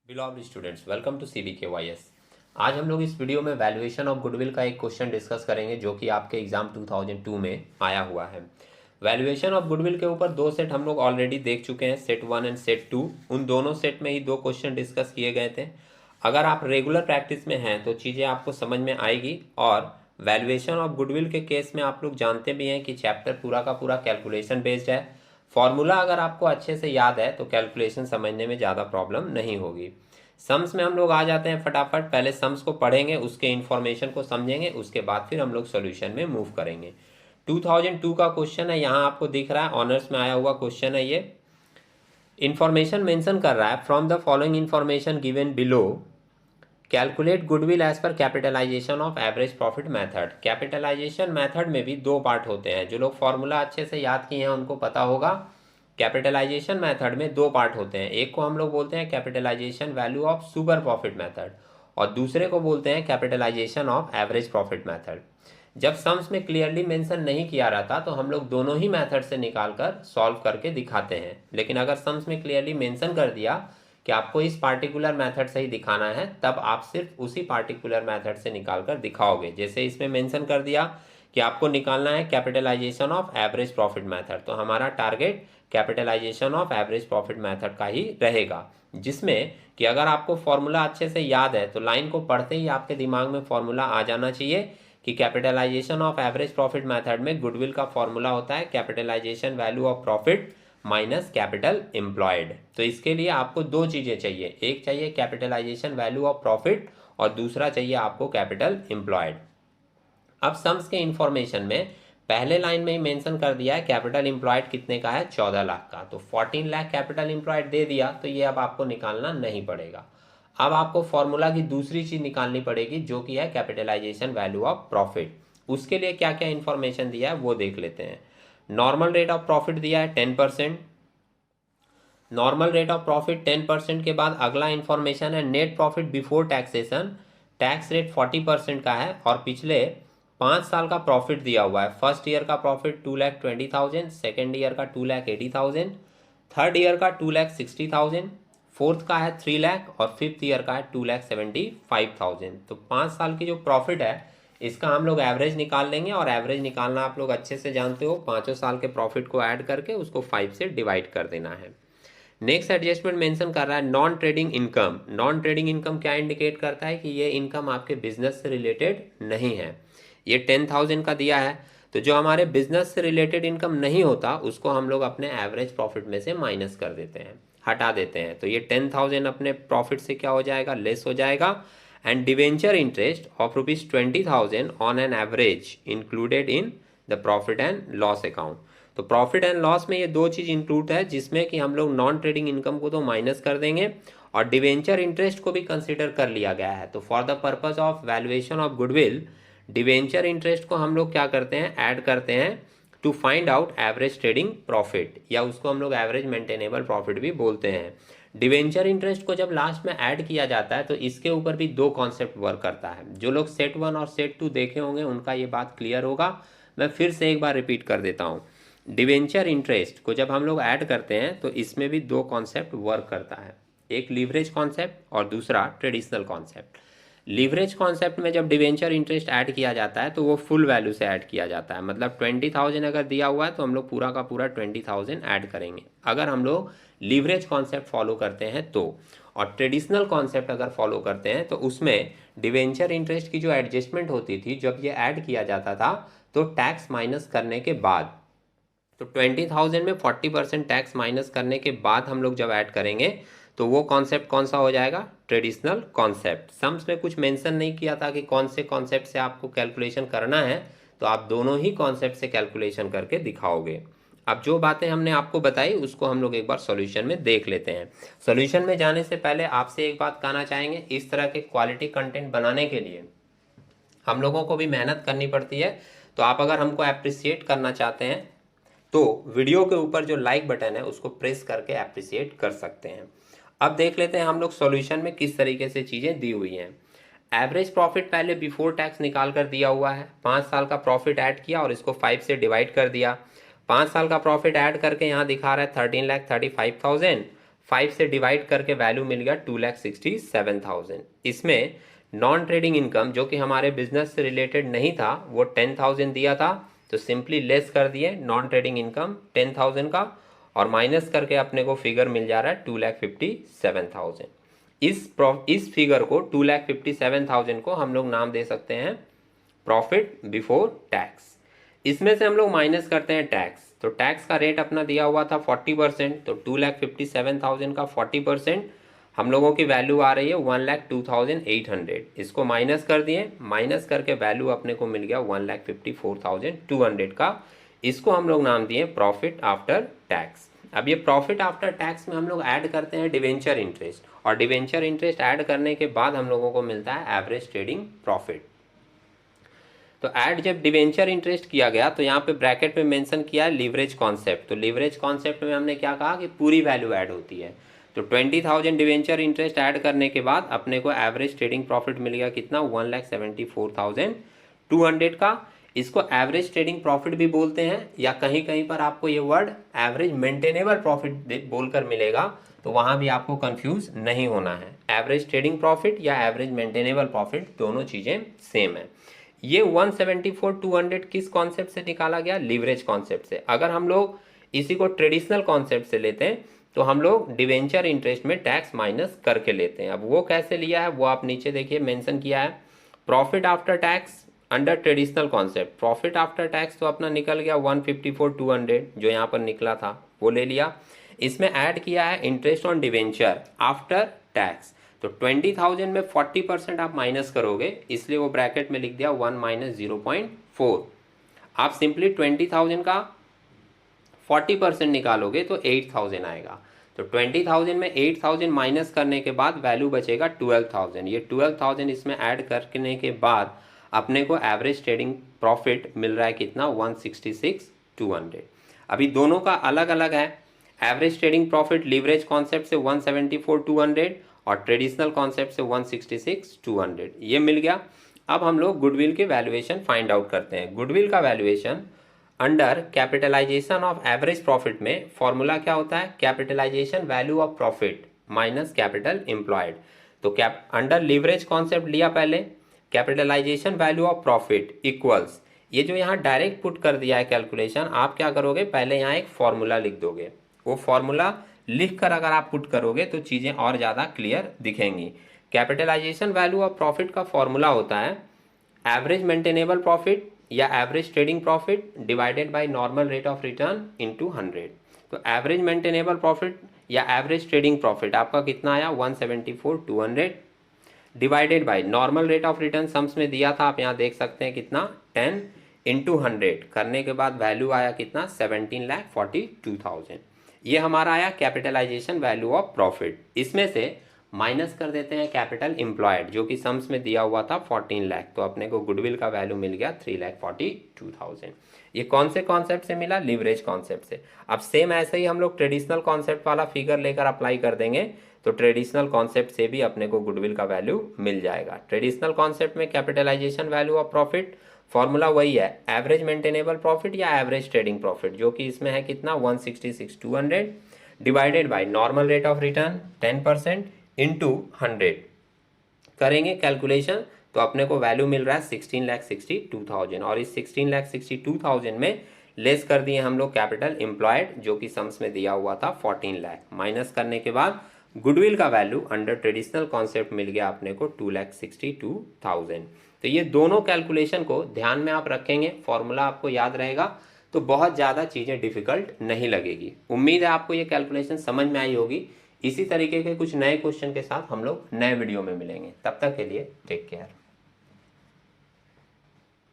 बिलॉव्ड students, welcome to CBKYS। आज हम लोग इस वीडियो में वैल्यूएशन ऑफ गुडविल का एक क्वेश्चन डिस्कस करेंगे जो कि आपके एग्जाम 2002 में आया हुआ है। वैल्यूएशन ऑफ गुडविल के ऊपर दो सेट हम लोग ऑलरेडी देख चुके हैं, सेट 1 एंड सेट 2। उन दोनों सेट में ही दो क्वेश्चन डिस्कस किए गए थे। अगर आप रेगुलर प्रैक्टिस में हैं तो चीज़ें आपको समझ में आएगी। और वैल्यूएशन ऑफ गुडविल के केस में आप लोग जानते भी हैं कि चैप्टर पूरा का पूरा कैलकुलेशन बेस्ड है। फॉर्मूला अगर आपको अच्छे से याद है तो कैलकुलेशन समझने में ज़्यादा प्रॉब्लम नहीं होगी। सम्स में हम लोग आ जाते हैं फटाफट। पहले सम्स को पढ़ेंगे, उसके इन्फॉर्मेशन को समझेंगे, उसके बाद फिर हम लोग सॉल्यूशन में मूव करेंगे। 2002 का क्वेश्चन है, यहाँ आपको दिख रहा है, ऑनर्स में आया हुआ क्वेश्चन है। ये इन्फॉर्मेशन मेंशन कर रहा है, from the following information given below calculate goodwill as per capitalization of average profit method. Capitalization method में भी दो पार्ट होते हैं। जो लोग फॉर्मूला अच्छे से याद किए हैं उनको पता होगा। कैपिटलाइजेशन मेथड में दो पार्ट होते हैं। एक को हम लोग बोलते हैं capitalization value of super profit method और दूसरे को बोलते हैं capitalization of average profit method. जब सम्स में क्लियरली मेंशन नहीं किया रहता तो हम लोग दोनों ही मेथड से निकालकर सॉल्व करके दिखाते हैं। लेकिन अगर सम्स में क्लियरली मेंशन कर दिया कि आपको इस पार्टिकुलर मेथड से ही दिखाना है, तब आप सिर्फ उसी पार्टिकुलर मेथड से निकाल कर दिखाओगे। जैसे इसमें मेंशन कर दिया कि आपको निकालना है capitalization of average profit method, तो हमारा target capitalization of average profit method का ही रहेगा। जिसमें कि अगर आपको फॉर्मूला अच्छे से याद है तो लाइन को पढ़ते ही आपके दिमाग में फॉर्मूला आ जाना चाहिए कि capitalization of average profit method में गुडविल का फॉर्मूला होता है capitalization value of profit minus capital employed. तो इसके लिए आपको दो चीज़ें चाहिए, एक चाहिए कैपिटलाइजेशन वैल्यू ऑफ प्रॉफिट और दूसरा चाहिए आपको कैपिटल एम्प्लॉयड। अब सम्स के इंफॉर्मेशन में पहले लाइन में ही मेंशन कर दिया है कैपिटल एम्प्लॉयड कितने का है, 14 लाख का। तो 14 लाख कैपिटल एम्प्लॉयड दे दिया, तो ये अब आपको निकालना नहीं पड़ेगा। अब आपको फॉर्मूला की दूसरी चीज निकालनी पड़ेगी जो कि है कैपिटलाइजेशन वैल्यू ऑफ प्रॉफिट। उसके लिए क्या क्या इंफॉर्मेशन दिया है वो देख लेते हैं। नॉर्मल रेट ऑफ प्रॉफिट दिया है 10%। नॉर्मल रेट ऑफ प्रॉफिट 10% के बाद अगला इंफॉर्मेशन है net profit before taxation. Tax rate 40% का है और पिछले 5 साल का प्रॉफिट दिया हुआ है। फर्स्ट ईयर का प्रॉफिट 2,20,000, सेकेंड ईयर का 2,80,000, थर्ड ईयर का 2,60,000, फोर्थ का है 3 लाख और फिफ्थ ईयर का है 2,75,000। तो 5 साल की जो प्रॉफिट है इसका हम लोग एवरेज निकाल लेंगे। और एवरेज निकालना आप लोग अच्छे से जानते हो, पाँचों साल के प्रॉफिट को ऐड करके उसको 5 से डिवाइड कर देना है। नेक्स्ट एडजस्टमेंट मेंशन कर रहा है non trading income. Non trading income क्या इंडिकेट करता है कि ये इनकम आपके बिजनेस से रिलेटेड नहीं है। ये 10,000 का दिया है, तो जो हमारे बिजनेस से रिलेटेड इनकम नहीं होता उसको हम लोग अपने एवरेज प्रॉफिट में से माइनस कर देते हैं, हटा देते हैं। तो ये 10,000 अपने प्रॉफिट से क्या हो जाएगा, लेस हो जाएगा। And debenture interest of ₹20,000 on an average included in the profit and loss account. तो प्रॉफिट एंड लॉस में ये दो चीज इंक्लूड है जिसमें कि हम लोग नॉन ट्रेडिंग इनकम को तो माइनस कर देंगे और डिवेंचर इंटरेस्ट को भी कंसीडर कर लिया गया है। तो for the purpose of valuation of goodwill debenture interest को हम लोग क्या करते हैं, ऐड करते हैं to find out average trading profit, या उसको हम लोग एवरेज मेंटेनेबल प्रॉफिट भी बोलते हैं। डिवेंचर इंटरेस्ट को जब लास्ट में ऐड किया जाता है तो इसके ऊपर भी दो कॉन्सेप्ट वर्क करता है। जो लोग सेट 1 और सेट 2 देखे होंगे उनका ये बात क्लियर होगा। मैं फिर से एक बार रिपीट कर देता हूँ। डिवेंचर इंटरेस्ट को जब हम लोग ऐड करते हैं तो इसमें भी दो कॉन्सेप्ट वर्क करता है, एक लीवरेज कॉन्सेप्ट और दूसरा ट्रेडिशनल कॉन्सेप्ट। लीवरेज कॉन्सेप्ट में जब डिवेंचर इंटरेस्ट ऐड किया जाता है तो वो फुल वैल्यू से ऐड किया जाता है। मतलब 20,000 अगर दिया हुआ है तो हम लोग पूरा का पूरा 20,000 ऐड करेंगे अगर हम लोग लीवरेज कॉन्सेप्ट फॉलो करते हैं तो। और ट्रेडिशनल कॉन्सेप्ट अगर फॉलो करते हैं तो उसमें डिवेंचर इंटरेस्ट की जो एडजस्टमेंट होती थी जब ये ऐड किया जाता था तो टैक्स माइनस करने के बाद, तो 20,000 में 40% टैक्स माइनस करने के बाद हम लोग जब ऐड करेंगे तो वो कॉन्सेप्ट कौन सा हो जाएगा, ट्रेडिशनल कॉन्सेप्ट। सम्स में कुछ मेंशन नहीं किया था कि कौन से कॉन्सेप्ट से आपको कैलकुलेशन करना है, तो आप दोनों ही कॉन्सेप्ट से कैलकुलेशन करके दिखाओगे। अब जो बातें हमने आपको बताई उसको हम लोग एक बार सॉल्यूशन में देख लेते हैं। सॉल्यूशन में जाने से पहले आपसे एक बात कहना चाहेंगे, इस तरह के क्वालिटी कंटेंट बनाने के लिए हम लोगों को भी मेहनत करनी पड़ती है। तो आप अगर हमको अप्रिसिएट करना चाहते हैं तो वीडियो के ऊपर जो लाइक बटन है उसको प्रेस करके अप्रिसिएट कर सकते हैं। अब देख लेते हैं हम लोग सॉल्यूशन में किस तरीके से चीज़ें दी हुई हैं। एवरेज प्रॉफिट पहले बिफोर टैक्स निकाल कर दिया हुआ है। 5 साल का प्रॉफिट ऐड किया और इसको 5 से डिवाइड कर दिया। 5 साल का प्रॉफिट ऐड करके यहाँ दिखा रहा है 13,35,000। 5 से डिवाइड करके वैल्यू मिल गया 2,67,000। इसमें नॉन ट्रेडिंग इनकम जो कि हमारे बिजनेस से रिलेटेड नहीं था वो 10,000 दिया था, तो सिंपली लेस कर दिए नॉन ट्रेडिंग इनकम 10,000 का और माइनस करके अपने को फिगर मिल जा रहा है 2,57,000। इस फिगर को 2,57,000 को हम लोग नाम दे सकते हैं प्रॉफिट बिफोर टैक्स। इसमें से हम लोग माइनस करते हैं टैक्स, तो टैक्स का रेट अपना दिया हुआ था 40%, तो 2,57,000 का 40% हम लोगों की वैल्यू आ रही है 1,02,800। इसको माइनस कर दिए, माइनस करके वैल्यू अपने को मिल गया 1,54,200 का। इसको हम लोग नाम दिए प्रॉफिट आफ्टर टैक्स। अब ये प्रॉफिट आफ्टर टैक्स में हम लोग ऐड करते हैं डिवेंचर इंटरेस्ट, और डिवेंचर इंटरेस्ट ऐड करने के बाद हम लोगों को मिलता है एवरेज ट्रेडिंग प्रॉफिट। तो ऐड जब डिवेंचर इंटरेस्ट किया गया तो यहाँ पे ब्रैकेट में मेंशन किया है लीवरेज कॉन्सेप्ट। तो लीवरेज कॉन्सेप्ट में हमने क्या कहा कि पूरी वैल्यू ऐड होती है। तो 20,000 डिवेंचर इंटरेस्ट ऐड करने के बाद अपने को एवरेज ट्रेडिंग प्रॉफिट मिल गया कितना 1,74,200 का। इसको एवरेज ट्रेडिंग प्रॉफिट भी बोलते हैं, या कहीं कहीं पर आपको ये वर्ड एवरेज मेंटेनेबल प्रॉफिट बोलकर मिलेगा, तो वहां भी आपको कंफ्यूज नहीं होना है। एवरेज ट्रेडिंग प्रॉफिट या एवरेज मेंटेनेबल प्रॉफिट दोनों चीजें सेम है। ये 174,200 किस कॉन्सेप्ट से निकाला गया? लीवरेज कॉन्सेप्ट से। अगर हम लोग इसी को ट्रेडिशनल कॉन्सेप्ट से लेते हैं तो हम लोग डिवेंचर इंटरेस्ट में टैक्स माइनस करके लेते हैं। अब वो कैसे लिया है वो आप नीचे देखिए मेंशन किया है, profit after tax under traditional concept. Profit after tax तो अपना निकल गया 154,200 जो यहाँ पर निकला था वो ले लिया। इसमें ऐड किया है interest on debenture after tax, तो 20,000 में 40% आप माइनस करोगे, इसलिए वो ब्रैकेट में लिख दिया 1 - 0.4। आप सिंपली 20,000 का 40% निकालोगे तो 8,000 आएगा। तो 20,000 में 8,000 माइनस करने के बाद वैल्यू बचेगा 12,000। ये 12,000 इसमें ऐड करने के बाद अपने को एवरेज ट्रेडिंग प्रॉफिट मिल रहा है कितना 166,200। अभी दोनों का अलग अलग है। Average trading profit leverage concept से 174,200 और ट्रेडिशनल कॉन्सेप्ट से 166,200 ये मिल गया। अब हम लोग गुडविल की वैल्यूएशन फाइंड आउट करते हैं। गुडविल का valuation under capitalization of average profit में फॉर्मूला क्या होता है? Capitalization value of profit minus capital employed. तो अंडर लीवरेज कॉन्सेप्ट लिया पहले, capitalization value of profit equals, ये जो यहाँ डायरेक्ट पुट कर दिया है कैलकुलेशन, आप क्या करोगे पहले यहाँ एक फॉर्मूला लिख दोगे। वो फॉर्मूला लिखकर अगर आप पुट करोगे तो चीजें और ज्यादा क्लियर दिखेंगी। कैपिटलाइजेशन वैल्यू ऑफ प्रॉफिट का फॉर्मूला होता है एवरेज मेंटेनेबल प्रॉफिट या average trading profit divided by normal rate of return into 100। तो एवरेज मेंटेनेबल प्रॉफिट या एवरेज ट्रेडिंग प्रॉफिट आपका कितना आया 174,200 divided by normal rate of return sums में दिया था, आप यहाँ देख सकते हैं कितना 10 × 100 करने के बाद वैल्यू आया कितना 17,42,000। ये हमारा आया कैपिटलाइजेशन वैल्यू ऑफ प्रॉफिट। इसमें से माइनस कर देते हैं कैपिटल एम्प्लॉयड जो कि सम्स में दिया हुआ था 14 लाख, तो अपने को गुडविल का वैल्यू मिल गया 3,42,000। ये कौन से कॉन्सेप्ट से मिला? लीवरेज कॉन्सेप्ट से। अब सेम ऐसे ही हम लोग ट्रेडिशनल कॉन्सेप्ट वाला फिगर लेकर अप्लाई कर देंगे तो ट्रेडिशनल कॉन्सेप्ट से भी अपने को गुडविल का वैल्यू मिल जाएगा। ट्रेडिशनल कॉन्सेप्ट में capitalization value of profit formula वही है एवरेज मेंटेनेबल प्रॉफिट या एवरेज ट्रेडिंग प्रॉफिट, जो कि इसमें है कितना 166,200 divided by normal rate of return 10% into 100 करेंगे कैलकुलेशन तो अपने को वैल्यू मिल रहा है 16,62,000। और इस 16,62,000 में लेस कर दिए हम लोग कैपिटल एम्प्लॉयड जो कि सम्स में दिया हुआ था 14 लाख, माइनस करने के बाद गुडविल का वैल्यू अंडर ट्रेडिशनल कॉन्सेप्ट मिल गया अपने को 2,62,000। तो ये दोनों कैलकुलेशन को ध्यान में आप रखेंगे, फॉर्मूला आपको याद रहेगा तो बहुत ज़्यादा चीज़ें डिफिकल्ट नहीं लगेगी। उम्मीद है आपको ये कैलकुलेशन समझ में आई होगी। इसी तरीके के कुछ नए क्वेश्चन के साथ हम लोग नए वीडियो में मिलेंगे, तब तक के लिए टेक केयर।